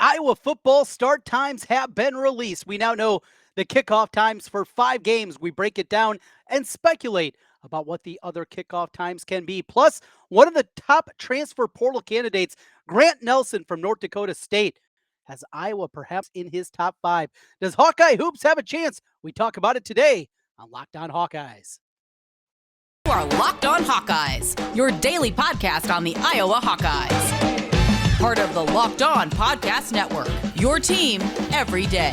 Iowa football start times have been released. We now know the kickoff times for 5 games. We break it down and speculate about what the other kickoff times can be. Plus, one of the top transfer portal candidates, Grant Nelson from North Dakota State, has Iowa perhaps in his top 5. Does Hawkeye Hoops have a chance? We talk about it today on Locked On Hawkeyes. You are Locked On Hawkeyes, your daily podcast on the Iowa Hawkeyes. Part of the Locked On Podcast Network, your team every day.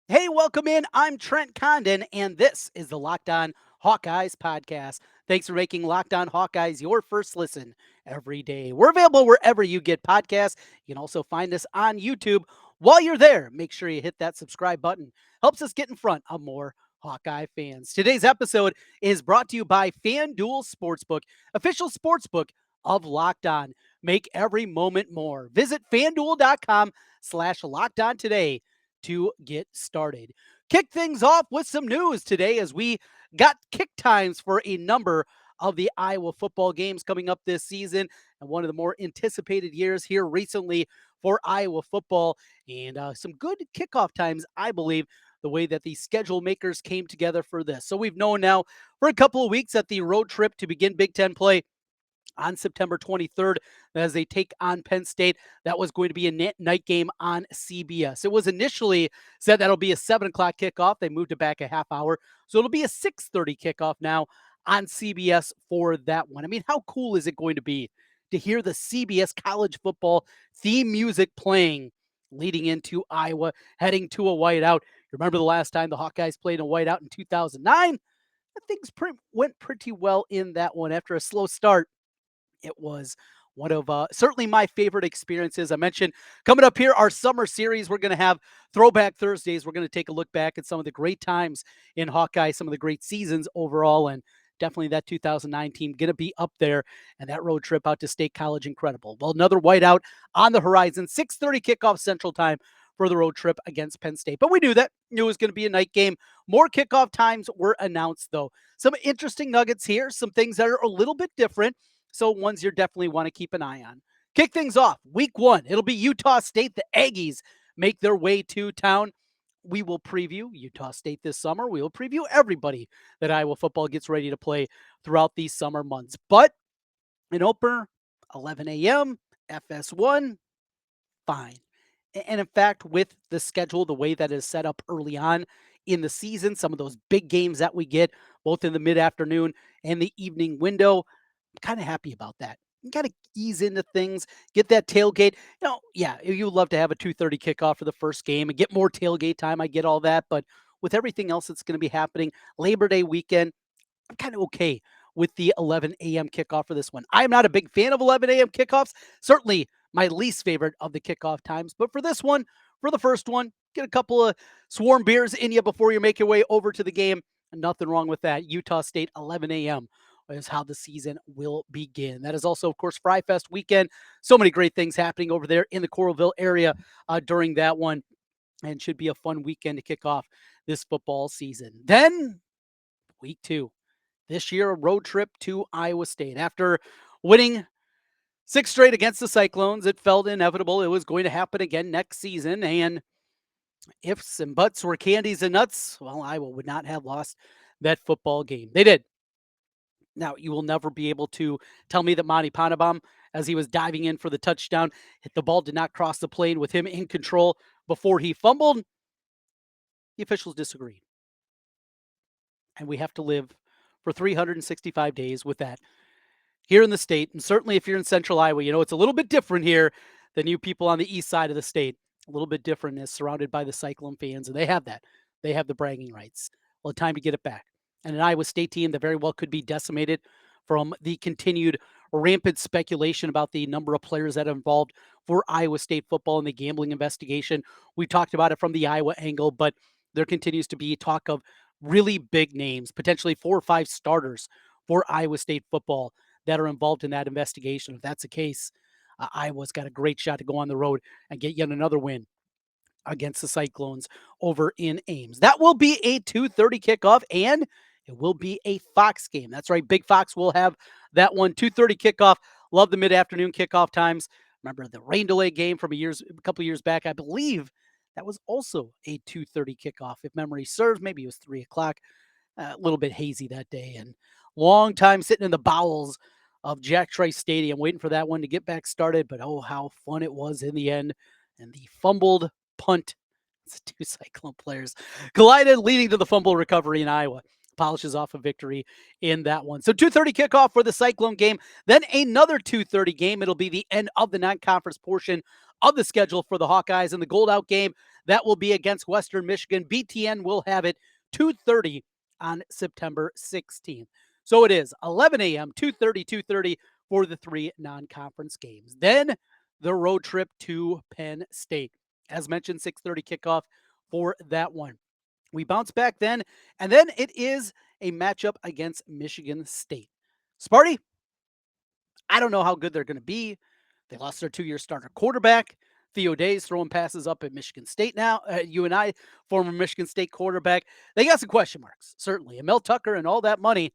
Hey, welcome in. I'm Trent Condon, and this is the Locked On Hawkeyes Podcast. Thanks for making Locked On Hawkeyes your first listen every day. We're available wherever you get podcasts. You can also find us on YouTube. While you're there, make sure you hit that subscribe button. Helps us get in front of more Hawkeye fans. Today's episode is brought to you by FanDuel Sportsbook, official sportsbook of Locked On. Make every moment more. Visit FanDuel.com/LockedOn today to get started. Kick things off with some news today as we got kick times for a number of the Iowa football games coming up this season, and one of the more anticipated years here recently for Iowa football, and some good kickoff times, I believe, the way that the schedule makers came together for this. So we've known now for a couple of weeks that the road trip to begin Big Ten play on September 23rd as they take on Penn State. That was going to be a night game on CBS. It was initially said that'll be a 7 o'clock kickoff. They moved it back a half hour. So it'll be a 6:30 kickoff now on CBS for that one. I mean, how cool is it going to be to hear the CBS college football theme music playing leading into Iowa, heading to a whiteout? You remember the last time the Hawkeyes played a whiteout in 2009? Things went pretty well in that one. After a slow start, it was one of certainly my favorite experiences. I mentioned coming up here, our summer series, we're going to have Throwback Thursdays. We're going to take a look back at some of the great times in Hawkeye, some of the great seasons overall, and definitely that 2009 team going to be up there, and that road trip out to State College, incredible. Well, another whiteout on the horizon, 6:30 kickoff Central Time for the road trip against Penn State. But we knew that. Knew it was going to be a night game. More kickoff times were announced, though. Some interesting nuggets here, some things that are a little bit different. So ones you definitely want to keep an eye on. Kick things off, week 1. It'll be Utah State. The Aggies make their way to town. We will preview Utah State this summer. We will preview everybody that Iowa football gets ready to play throughout these summer months. But an opener, 11 a.m., FS1, fine. And in fact, with the schedule, the way that is set up early on in the season, some of those big games that we get, both in the mid-afternoon and the evening window, kind of happy about that. You got to ease into things, get that tailgate. You would love to have a 2:30 kickoff for the first game and get more tailgate time. I get all that, but with everything else that's going to be happening, Labor Day weekend, I'm kind of okay with the 11 a.m. kickoff for this one. I'm not a big fan of 11 a.m. kickoffs. Certainly my least favorite of the kickoff times, but for this one, for the first one, get a couple of swarm beers in you before you make your way over to the game. Nothing wrong with that. Utah State, 11 a.m. is how the season will begin. That is also, of course, Fry Fest weekend. So many great things happening over there in the Coralville area during that one, and should be a fun weekend to kick off this football season. Then, week 2. This year, a road trip to Iowa State. After winning 6 straight against the Cyclones, it felt inevitable it was going to happen again next season, and ifs and buts were candies and nuts, well, Iowa would not have lost that football game. They did. Now, you will never be able to tell me that Monty Ponnebaum, as he was diving in for the touchdown, the ball did not cross the plane with him in control before he fumbled. The officials disagreed. And we have to live for 365 days with that here in the state. And certainly if you're in central Iowa, it's a little bit different here than you people on the east side of the state. A little bit different, is surrounded by the Cyclone fans, and they have that. They have the bragging rights. Well, time to get it back. And an Iowa State team that very well could be decimated from the continued rampant speculation about the number of players that are involved for Iowa State football in the gambling investigation. We talked about it from the Iowa angle, but there continues to be talk of really big names, potentially 4 or 5 starters for Iowa State football that are involved in that investigation. If that's the case, Iowa's got a great shot to go on the road and get yet another win against the Cyclones over in Ames. That will be a 2:30 kickoff, and it will be a Fox game. That's right, Big Fox will have that one. 2:30 kickoff. Love the mid-afternoon kickoff times. Remember the rain delay game from a couple years back? I believe that was also a 2:30 kickoff. If memory serves, maybe it was 3 o'clock. A little bit hazy that day, and long time sitting in the bowels of Jack Trice Stadium waiting for that one to get back started. But oh, how fun it was in the end. And the fumbled punt, it's two Cyclone players collided, leading to the fumble recovery in Iowa. Polishes off a victory in that one. So 2:30 kickoff for the Cyclone game. Then another 2:30 game. It'll be the end of the non-conference portion of the schedule for the Hawkeyes. And the Gold Out game, that will be against Western Michigan. BTN will have it 2:30 on September 16th. So it is 11 a.m., 2:30 for the three non-conference games. Then the road trip to Penn State. As mentioned, 6:30 kickoff for that one. We bounce back then, and then it is a matchup against Michigan State. Sparty, I don't know how good they're going to be. They lost their 2-year starter quarterback. Theo Day's throwing passes up at Michigan State now. UNI, former Michigan State quarterback. They got some question marks, certainly. And Mel Tucker and all that money,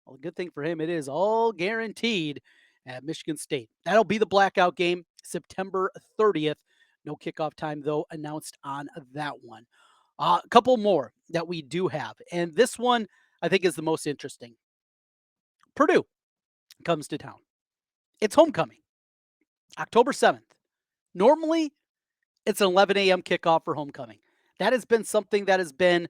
well, the good thing for him, it is all guaranteed at Michigan State. That'll be the blackout game, September 30th. No kickoff time, though, announced on that one. A couple more that we do have. And this one, I think, is the most interesting. Purdue comes to town. It's homecoming, October 7th. Normally, it's an 11 a.m. kickoff for homecoming. That has been something that has been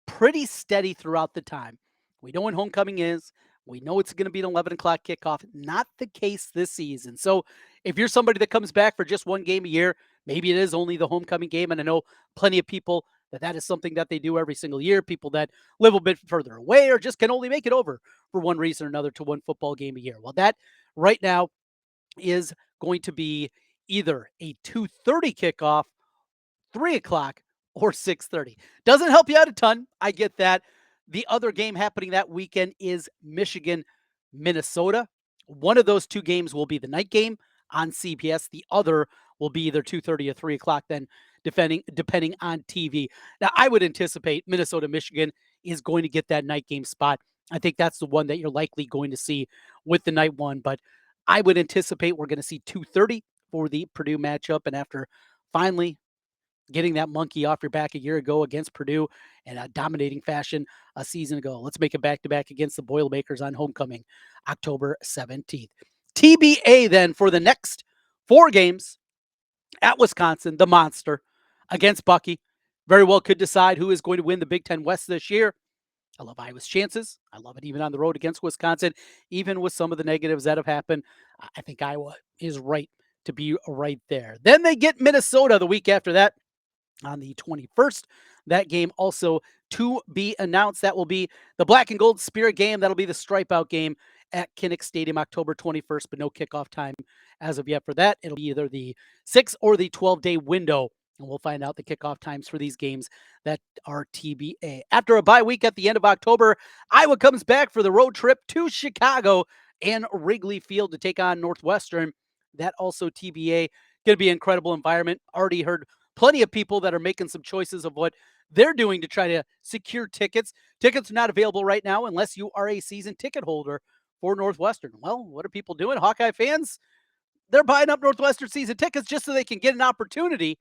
pretty steady throughout the time. We know when homecoming is. We know it's going to be an 11 o'clock kickoff. Not the case this season. So if you're somebody that comes back for just one game a year, maybe it is only the homecoming game. And I know plenty of people that is something that they do every single year. People that live a bit further away or just can only make it over for one reason or another to one football game a year. Well, that right now is going to be either a 2:30 kickoff, 3 o'clock, or 6:30. Doesn't help you out a ton. I get that. The other game happening that weekend is Michigan, Minnesota. One of those two games will be the night game on CBS. The other will be either 2:30 or 3 o'clock then, depending on TV. Now, I would anticipate Minnesota, Michigan is going to get that night game spot. I think that's the one that you're likely going to see with the night one, but I would anticipate we're going to see 2:30 for the Purdue matchup. And after finally getting that monkey off your back a year ago against Purdue in a dominating fashion a season ago, let's make it back-to-back against the Boilermakers on homecoming, October 17th. TBA then for the next 4 games at Wisconsin, the Monster against Bucky. Very well could decide who is going to win the Big Ten West this year. I love Iowa's chances. I love it even on the road against Wisconsin, even with some of the negatives that have happened. I think Iowa is right to be right there. Then they get Minnesota the week after that on the 21st. That game also to be announced. That will be the Black and Gold Spirit game. That'll be the Stripe Out game at Kinnick Stadium, October 21st, but no kickoff time as of yet for that. It'll be either the 6 or the 12-day window, and we'll find out the kickoff times for these games that are TBA. After a bye week at the end of October, Iowa comes back for the road trip to Chicago and Wrigley Field to take on Northwestern. That also TBA. Going to be an incredible environment. Already heard plenty of people that are making some choices of what they're doing to try to secure tickets. Tickets are not available right now unless you are a season ticket holder for Northwestern. Well, what are people doing? Hawkeye fans, they're buying up Northwestern season tickets just so they can get an opportunity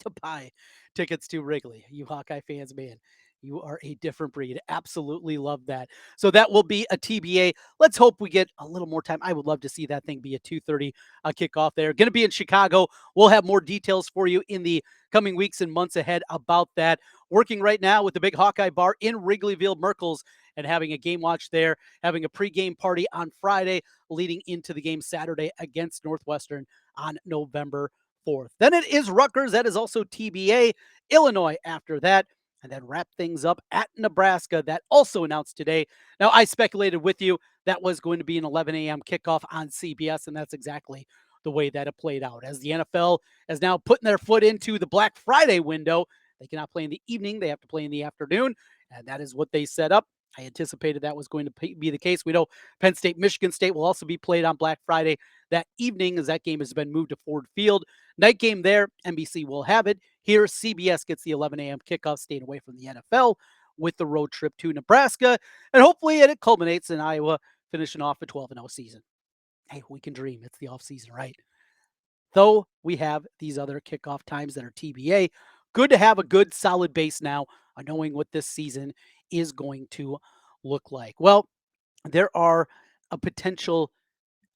to buy tickets to Wrigley. You Hawkeye fans, man, you are a different breed. Absolutely love that. So that will be a TBA. Let's hope we get a little more time. I would love to see that thing be a 2:30 kickoff there. Going to be in Chicago. We'll have more details for you in the coming weeks and months ahead about that. Working right now with the Big Hawkeye Bar in Wrigleyville, Merkles, and having a game watch there, having a pregame party on Friday, leading into the game Saturday against Northwestern on November 4th. Then it is Rutgers. That is also TBA. Illinois after that. And then wrap things up at Nebraska. That also announced today. Now, I speculated with you that was going to be an 11 a.m. kickoff on CBS, and that's exactly the way that it played out. As the NFL is now putting their foot into the Black Friday window, they cannot play in the evening. They have to play in the afternoon, and that is what they set up. I anticipated that was going to be the case. We know Penn State, Michigan State will also be played on Black Friday that evening as that game has been moved to Ford Field. Night game there, NBC will have it. Here, CBS gets the 11 a.m. kickoff, staying away from the NFL with the road trip to Nebraska. And hopefully it culminates in Iowa finishing off a 12-0 season. Hey, we can dream. It's the off season, right? Though we have these other kickoff times that are TBA, good to have a good solid base now on knowing what this season is going to look like. Well, there are a potential,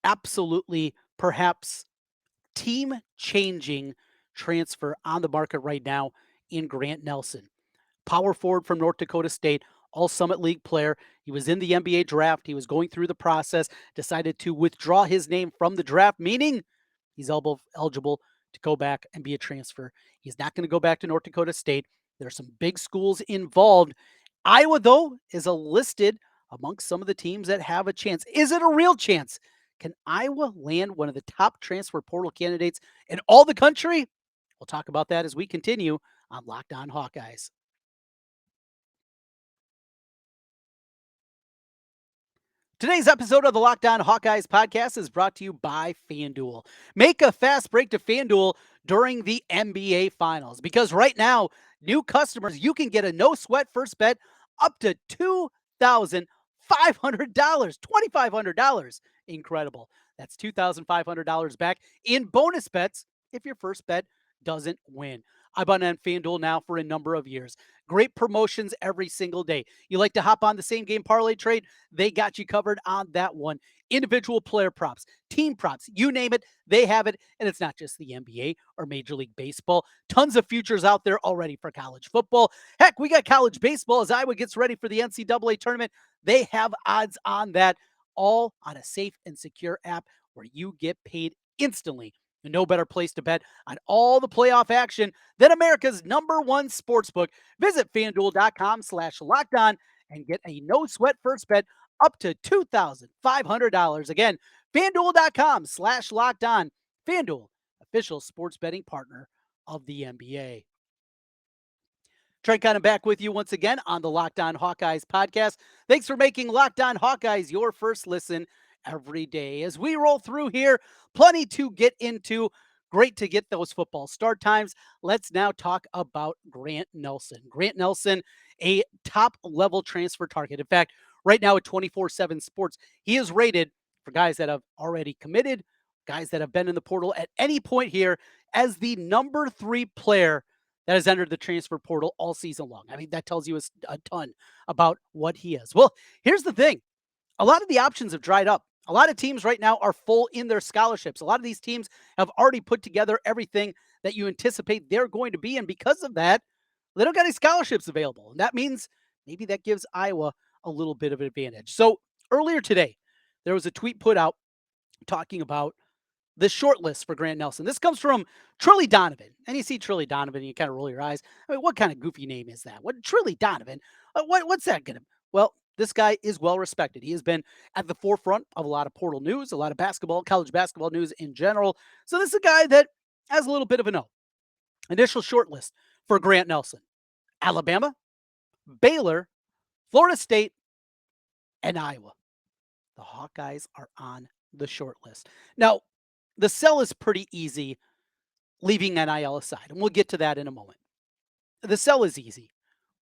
absolutely, perhaps team changing transfer on the market right now in Grant Nelson. Power forward from North Dakota State, all Summit League player. He was in the NBA draft. He was going through the process, decided to withdraw his name from the draft, meaning he's eligible to go back and be a transfer. He's not going to go back to North Dakota State. There are some big schools involved. Iowa, though, is listed amongst some of the teams that have a chance. Is it a real chance? Can Iowa land one of the top transfer portal candidates in all the country? We'll talk about that as we continue on Locked On Hawkeyes. Today's episode of the Locked On Hawkeyes podcast is brought to you by FanDuel. Make a fast break to FanDuel during the NBA Finals, because right now, new customers, you can get a no-sweat first bet up to $2,500, $2,500. Incredible. That's $2,500 back in bonus bets if your first bet doesn't win. I've been on FanDuel now for a number of years. Great promotions every single day. You like to hop on the same game parlay trade? They got you covered on that one. Individual player props, team props, you name it, they have it. And it's not just the NBA or Major League Baseball. Tons of futures out there already for college football. Heck, we got college baseball as Iowa gets ready for the NCAA tournament. They have odds on that, all on a safe and secure app where you get paid instantly. No better place to bet on all the playoff action than America's #1 sportsbook. Visit FanDuel.com/LockedOn and get a no-sweat first bet up to $2,500. Again, FanDuel.com/LockedOn. FanDuel, official sports betting partner of the NBA. Trent Condon back with you once again on the Locked On Hawkeyes podcast. Thanks for making Locked On Hawkeyes your first listen every day. As we roll through here, plenty to get into. Great to get those football start times. Let's now talk about Grant Nelson. Grant Nelson, a top-level transfer target. In fact, right now at 24/7 Sports, he is rated, for guys that have already committed, guys that have been in the portal at any point here, as the #3 player that has entered the transfer portal all season long. I mean, that tells you a ton about what he is. Well, here's the thing. A lot of the options have dried up. A lot of teams right now are full in their scholarships. A lot of these teams have already put together everything that you anticipate they're going to be. And because of that, they don't got any scholarships available. And that means maybe that gives Iowa a little bit of an advantage. So earlier today, there was a tweet put out talking about the short list for Grant Nelson. This comes from Trilly Donovan. And you see Trilly Donovan and you kind of roll your eyes. I mean, what kind of goofy name is that? What Trilly Donovan? What's that going to? Well, this guy is well respected. He has been at the forefront of a lot of portal news, a lot of basketball, college basketball news in general. So this is a guy that has a little bit of a know. Initial short list for Grant Nelson: Alabama, Baylor, Florida State, and Iowa. The Hawkeyes are on the short list. Now, the sell is pretty easy, leaving NIL aside, and we'll get to that in a moment. The sell is easy.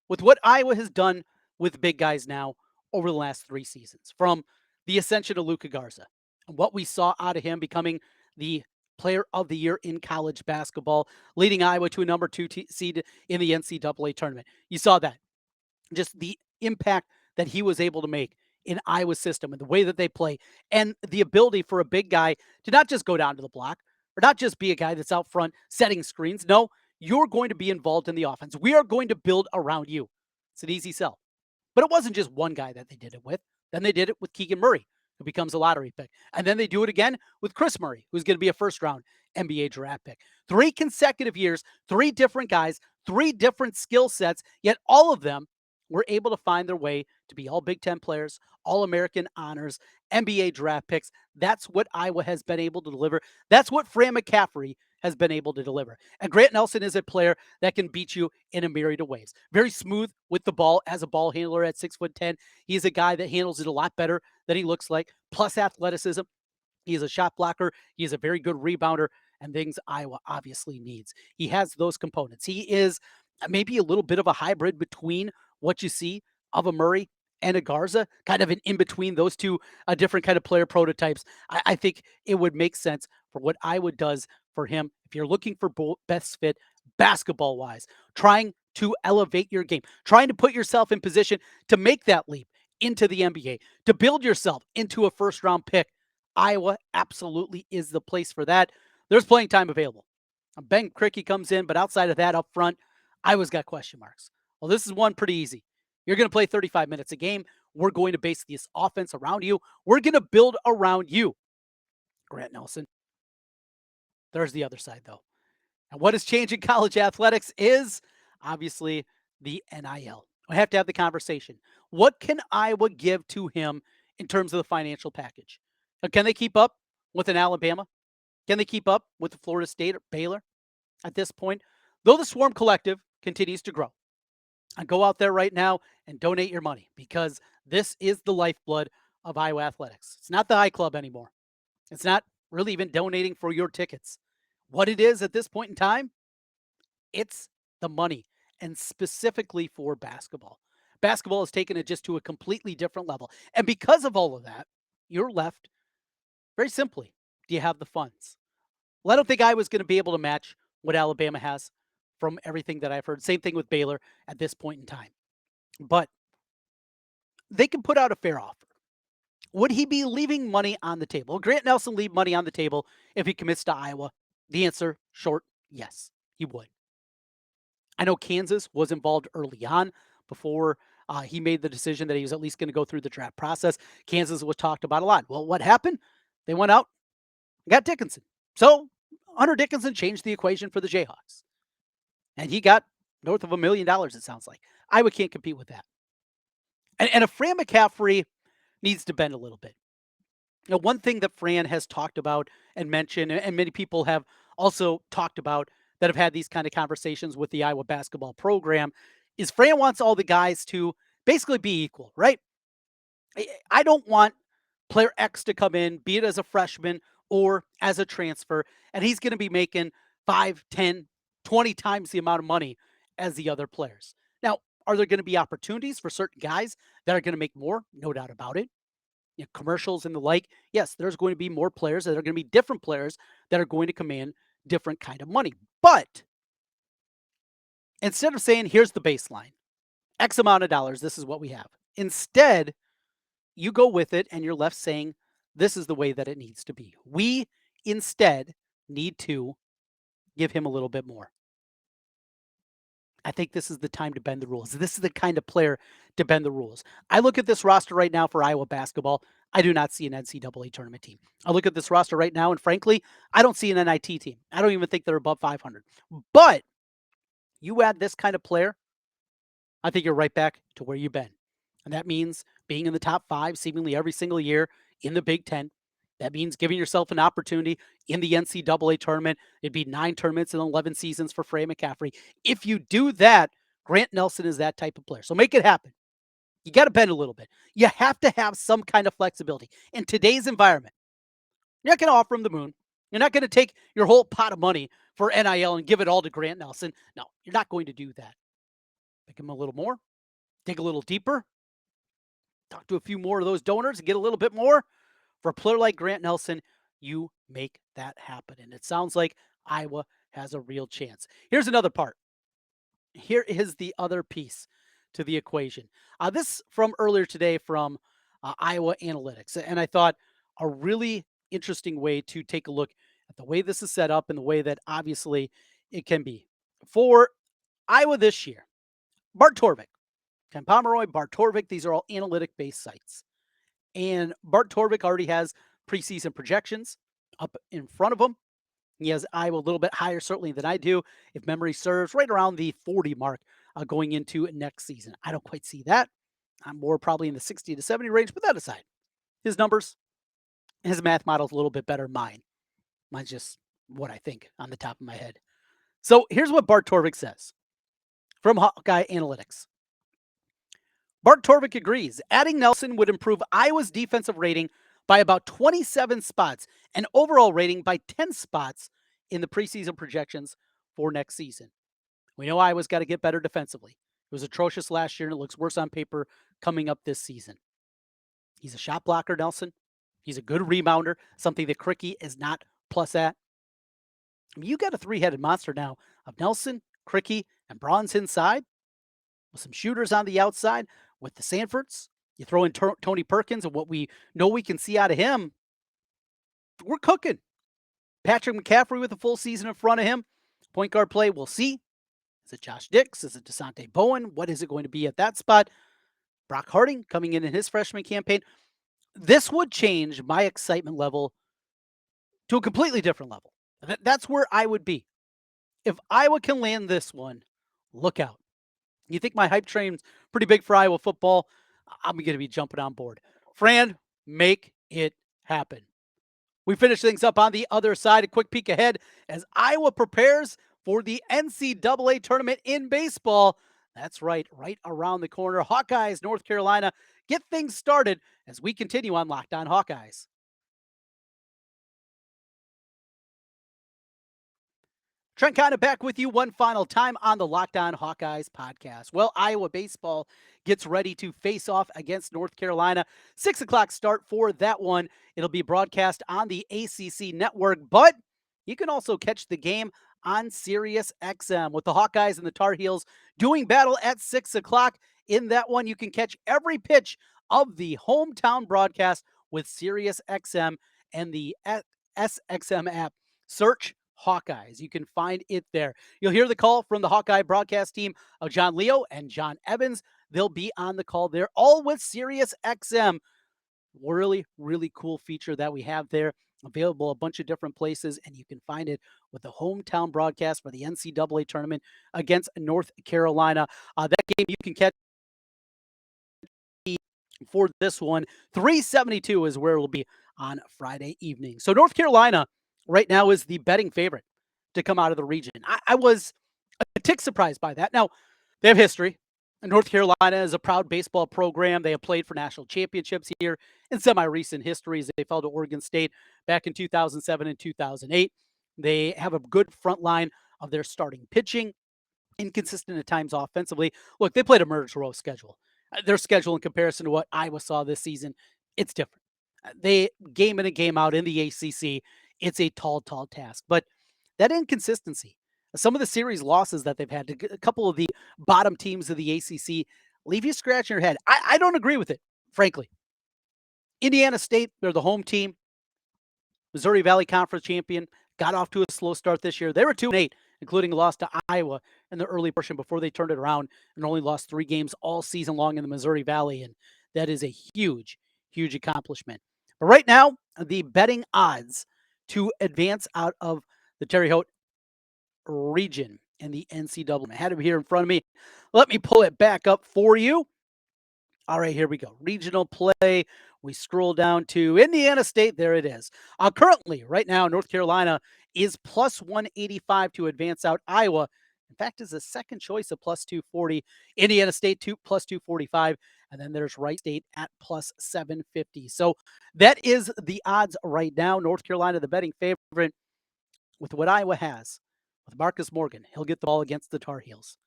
With what Iowa has done with big guys now over the last 3 seasons, from the ascension of Luka Garza and what we saw out of him becoming the player of the year in college basketball, leading Iowa to a #2 seed in the NCAA tournament. You saw that. Just the impact that he was able to make in Iowa's system and the way that they play, and the ability for a big guy to not just go down to the block or not just be a guy that's out front setting screens. No, you're going to be involved in the offense. We are going to build around you. It's an easy sell. But it wasn't just one guy that they did it with. Then they did it with Keegan Murray, who becomes a lottery pick. And then they do it again with Chris Murray, who's going to be a first-round NBA draft pick. 3 consecutive years, 3 different guys, 3 different skill sets, yet all of them were able to find their way to be all Big Ten players, All-American honors, NBA draft picks. That's what Iowa has been able to deliver. That's what Fran McCaffrey has been able to deliver. And Grant Nelson is a player that can beat you in a myriad of ways. Very smooth with the ball as a ball handler at 6'10". He's a guy that handles it a lot better than he looks like, plus athleticism. He is a shot blocker. He is a very good rebounder. and things Iowa obviously needs. He has those components. He is maybe a little bit of a hybrid between what you see of a Murray and a Garza, kind of an in between those two different kind of player prototypes. I think it would make sense for what Iowa does for him. If you're looking for best fit basketball wise, trying to elevate your game, trying to put yourself in position to make that leap into the NBA, to build yourself into a first round pick, Iowa absolutely is the place for that. There's playing time available. Ben Krikke comes in, but outside of that up front, Iowa's got question marks. Well, this is one pretty easy. You're going to play 35 minutes a game. We're going to base this offense around you. We're going to build around you. Grant Nelson. There's the other side, though. And what is changing college athletics is obviously the NIL. I have to have the conversation. What can Iowa give to him in terms of the financial package? Can they keep up with an Alabama? Can they keep up with the Florida State or Baylor at this point? Though the Swarm Collective continues to grow. Go out there right now and donate your money because this is the lifeblood of Iowa athletics. It's not the High Club anymore. It's not really even donating for your tickets. What it is at this point in time, it's the money, and specifically for basketball. Basketball has taken it just to a completely different level. And because of all of that, you're left, very simply, do you have the funds? Well, I don't think Iowa's going to be able to match what Alabama has from everything that I've heard. Same thing with Baylor at this point in time. But they can put out a fair offer. Would he be leaving money on the table? Will Grant Nelson leave money on the table if he commits to Iowa? The answer, short, yes, he would. I know Kansas was involved early on before he made the decision that he was at least going to go through the draft process. Kansas was talked about a lot. Well, what happened? They went out and got Dickinson. So Hunter Dickinson changed the equation for the Jayhawks. And he got north of $1 million, it sounds like. Iowa can't compete with that. And if Fran McCaffrey needs to bend a little bit. Now, one thing that Fran has talked about and mentioned, and many people have also talked about that have had these kind of conversations with the Iowa basketball program, is Fran wants all the guys to basically be equal, right? I don't want player X to come in, be it as a freshman or as a transfer, and he's going to be making 5, 10, 20 times the amount of money as the other players. Now, are there going to be opportunities for certain guys that are going to make more? No doubt about it. You know, commercials and the like. Yes, there's going to be more players that are going to be different players that are going to command different kind of money. But instead of saying, here's the baseline, X amount of dollars, this is what we have. Instead, you go with it and you're left saying, this is the way that it needs to be. We instead need to give him a little bit more. I think this is the time to bend the rules. This is the kind of player to bend the rules. I look at this roster right now for Iowa basketball. I do not see an NCAA tournament team. I look at this roster right now, and frankly, I don't see an NIT team. I don't even think they're above 500. But you add this kind of player, I think you're right back to where you've been. And that means being in the top 5 seemingly every single year in the Big Ten. That means giving yourself an opportunity in the NCAA tournament. It'd be 9 tournaments and 11 seasons for Fran McCaffrey. If you do that, Grant Nelson is that type of player. So make it happen. You got to bend a little bit. You have to have some kind of flexibility. In today's environment, you're not going to offer him the moon. You're not going to take your whole pot of money for NIL and give it all to Grant Nelson. No, you're not going to do that. Pick him a little more. Dig a little deeper. Talk to a few more of those donors and get a little bit more. For a player like Grant Nelson, you make that happen. And it sounds like Iowa has a real chance. Here's another part. Here is the other piece to the equation. This from earlier today from Iowa Analytics. And I thought a really interesting way to take a look at the way this is set up and the way that obviously it can be. For Iowa this year, Bart Torvik, Ken Pomeroy, Bart Torvik, these are all analytic-based sites. And Bart Torvik already has preseason projections up in front of him. He has Iowa a little bit higher, certainly, than I do, if memory serves, right around the 40 mark going into next season. I don't quite see that. I'm more probably in the 60 to 70 range, but that aside, his numbers, his math model is a little bit better than mine. Mine's just what I think on the top of my head. So here's what Bart Torvik says from Hawkeye Analytics. Bart Torvik agrees. Adding Nelson would improve Iowa's defensive rating by about 27 spots and overall rating by 10 spots in the preseason projections for next season. We know Iowa's got to get better defensively. It was atrocious last year, and it looks worse on paper coming up this season. He's a shot blocker, Nelson. He's a good rebounder, something that Krikke is not plus at. I mean, you got a three-headed monster now of Nelson, Krikke, and Bronze inside with some shooters on the outside with the Sanfords. You throw in Tony Perkins and what we know we can see out of him. We're cooking. Patrick McCaffrey with a full season in front of him. Point guard play, we'll see. Is it Josh Dix? Is it DeSante Bowen? What is it going to be at that spot? Brock Harding coming in his freshman campaign. This would change my excitement level to a completely different level. That's where I would be. If Iowa can land this one, look out. You think my hype train's pretty big for Iowa football? I'm going to be jumping on board. Fran, make it happen. We finish things up on the other side. A quick peek ahead as Iowa prepares for the NCAA Tournament in baseball. That's right around the corner. Hawkeyes, North Carolina, get things started as we continue on Locked On Hawkeyes. Trent Condon back with you one final time on the Locked On Hawkeyes podcast. Well, Iowa baseball gets ready to face off against North Carolina. 6 o'clock start for that one. It'll be broadcast on the ACC network, but you can also catch the game on Sirius XM with the Hawkeyes and the Tar Heels doing battle at 6 o'clock. In that one, you can catch every pitch of the hometown broadcast with Sirius XM and the SXM app. Search Hawkeyes. You can find it there. You'll hear the call from the Hawkeye broadcast team of John Leo and John Evans. They'll be on the call there, all with Sirius XM. Really, really cool feature that we have there. Available a bunch of different places, and you can find it with the hometown broadcast for the NCAA tournament against North Carolina. That game you can catch for this one. 372 is where it will be on Friday evening. So North Carolina right now is the betting favorite to come out of the region. I was a tick surprised by that. Now, they have history. North Carolina is a proud baseball program. They have played for national championships here in semi-recent histories. They fell to Oregon State back in 2007 and 2008. They have a good front line of their starting pitching, inconsistent at times offensively. Look, they played a murder's row schedule. Their schedule in comparison to what Iowa saw this season, it's different. They game in and game out in the ACC. It's a tall task. But that inconsistency, some of the series losses that they've had to a couple of the bottom teams of the ACC leave you scratching your head. I don't agree with it, frankly. Indiana State, they're the home team. Missouri Valley Conference champion, got off to a slow start this year. They were 2-8, including a loss to Iowa in the early portion before they turned it around and only lost 3 games all season long in the Missouri Valley. And that is a huge, huge accomplishment. But right now, the betting odds to advance out of the Terre Haute region in the NCAA. I had it here in front of me. Let me pull it back up for you. All right, here we go. Regional play. We scroll down to Indiana State. There it is. Currently, right now, North Carolina is plus 185 to advance out. Iowa, in fact, is a second choice of plus 240. Indiana State plus 245. And then there's Wright State at plus 750. So that is the odds right now. North Carolina, the betting favorite with what Iowa has. With Marcus Morgan, he'll get the ball against the Tar Heels,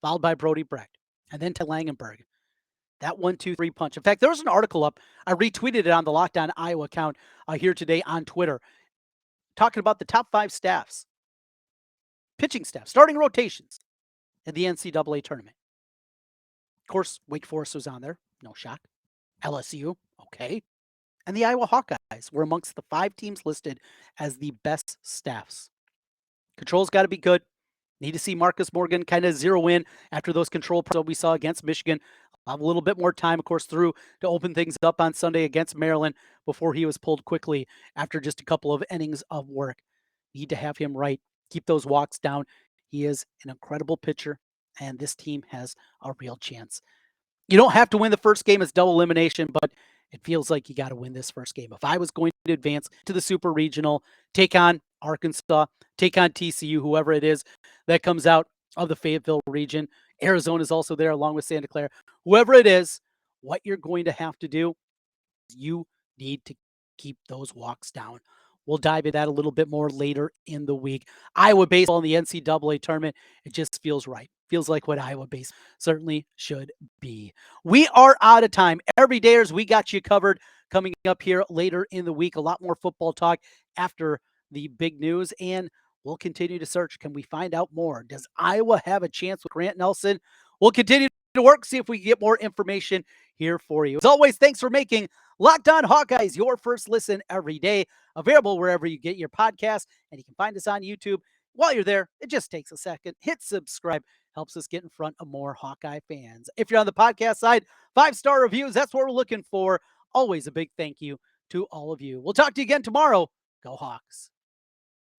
followed by Brody Brecht, and then to Langenberg. That 1-2-3 punch. In fact, there was an article up. I retweeted it on the Locked On Iowa account here today on Twitter, talking about the top 5 staffs, pitching staff, starting rotations in the NCAA tournament. Of course, Wake Forest was on there. No shock. LSU, okay. And the Iowa Hawkeyes were amongst the 5 teams listed as the best staffs. Control's got to be good. Need to see Marcus Morgan kind of zero in after those control we saw against Michigan. Have a little bit more time, of course, through to open things up on Sunday against Maryland before he was pulled quickly after just a couple of innings of work. Need to have him right. Keep those walks down. He is an incredible pitcher, and this team has a real chance. You don't have to win the first game. It's double elimination, but it feels like you got to win this first game. If I was going to advance to the Super Regional, take on Arkansas, take on TCU, whoever it is that comes out of the Fayetteville region. Arizona is also there along with Santa Clara. Whoever it is, what you're going to have to do is you need to keep those walks down. We'll dive into that a little bit more later in the week. Iowa baseball in the NCAA tournament, it just feels right. Feels like what Iowa baseball certainly should be. We are out of time. Everydayers, we got you covered coming up here later in the week. A lot more football talk after the big news, and we'll continue to search. Can we find out more? Does Iowa have a chance with Grant Nelson? We'll continue to work, see if we can get more information here for you. As always, thanks for making Locked On Hawkeyes your first listen every day. Available wherever you get your podcasts, and you can find us on YouTube. While you're there, it just takes a second. Hit subscribe. Helps us get in front of more Hawkeye fans. If you're on the podcast side, 5-star reviews, that's what we're looking for. Always a big thank you to all of you. We'll talk to you again tomorrow. Go Hawks.